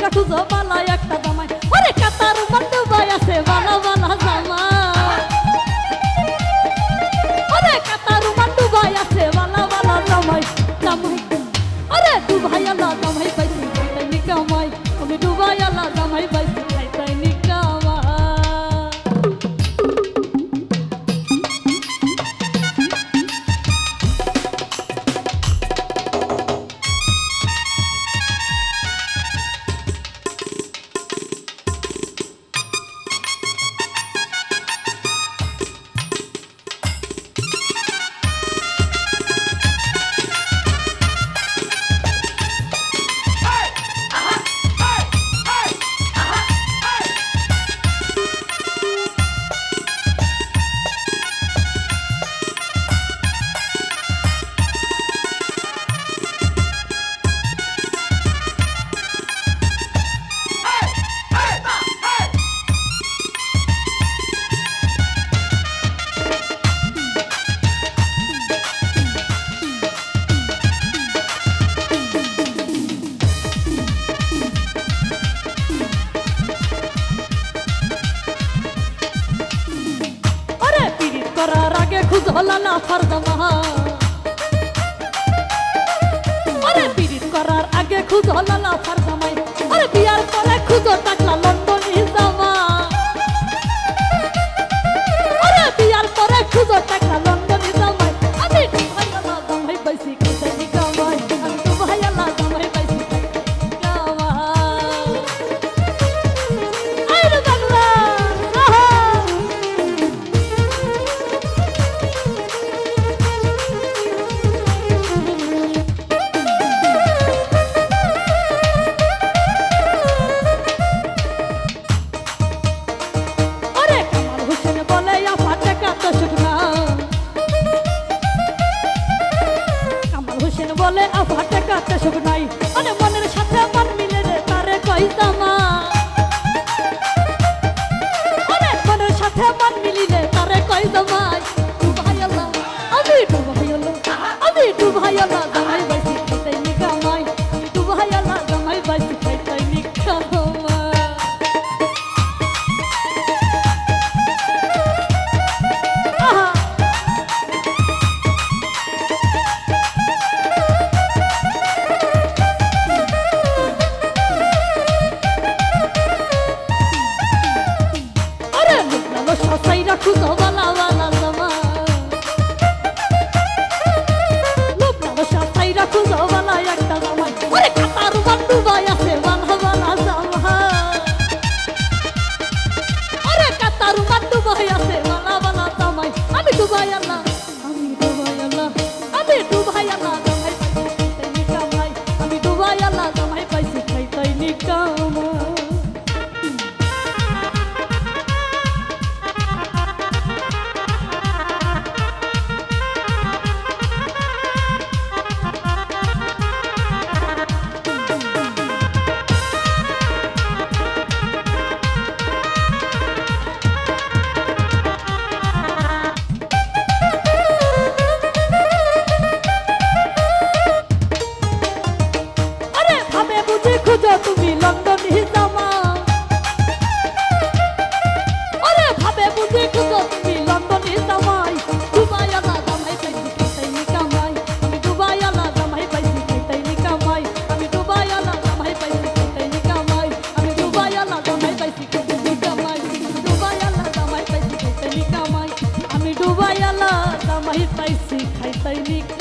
সাইরা খুঁজো বালা একটা জামাই ওরে কাতার বন্ধু ভাই আছে বালা বালা জামাই ওরে কাতার বন্ধু ভাই আছে বালা বালা জামাই জামাই আরে দুবাই আলা জামাই পাইছি খাইতাই নি কামাই আমি দুবাই আলা জামাই পাইছি খাইতাই নি কামাই করার আগে খুঁজো লালা ফারজামা আরে পিরিত করার আগে খুঁজো লালা ফারজামাই আরে বিয়ার পরে খুঁজো টাকলা লন্ডনী জামা আরে বিয়ার পরে খুঁজো টাকলা লন্ডনী জামাই আমি দুবাই আলা জামাই পাইছি খাইতাই নি কামাই আমি দুবাই আলা জামাই পাইছি খাইতাই নি কামাই আইরে বাংলা বলে আফাটে কাটে সুখ নাই মানে মনের সাথে মন মিলে রে তারে কই জামা মানে মনের সাথে মন মিলিলে তারে কই জামাই দুবাই আলা আমি দুবাই আলা আমি দুবাই আলা জামাই বাইছি খাইতাই নি কামাই আমি দুবাই আলা জামাই বাইছি খাইতাই নি কামাই সাইরা খুঁজো বালা বালা জামা লোকটা সাইরা খুঁজো বালা একটা জামাই ওরে কাতার বন্ধু ভাই আছে বালা বালা জামা ওরে কাতার বন্ধু ভাই আছে বালা বালা জামাই আমি দুবাই আলা আমি দুবাই আলা আমি দুবাই আলা জামাই পাইছি খাইতাই নি কামাই আমি দুবাই আলা জামাই পাইছি খাইতাই নি কামাই খুঁজো তুমি লন্ডনী জামা ওরে ভাবে বুঝি খুঁজো তুমি লন্ডনী জামাই দুবাই আলা জামাই পাইছি খাইতাই নি কামাই আমি দুবাই আলা জামাই পাইছি খাইতাই নি কামাই আমি দুবাই আলা জামাই পাইছি খাইতাই নি কামাই আমি দুবাই আলা জামাই পাইছি খাইতাই নি কামাই দুবাই আলা জামাই পাইছি খাইতাই নি কামাই আমি দুবাই আলা জামাই পাইছি খাইতাই নি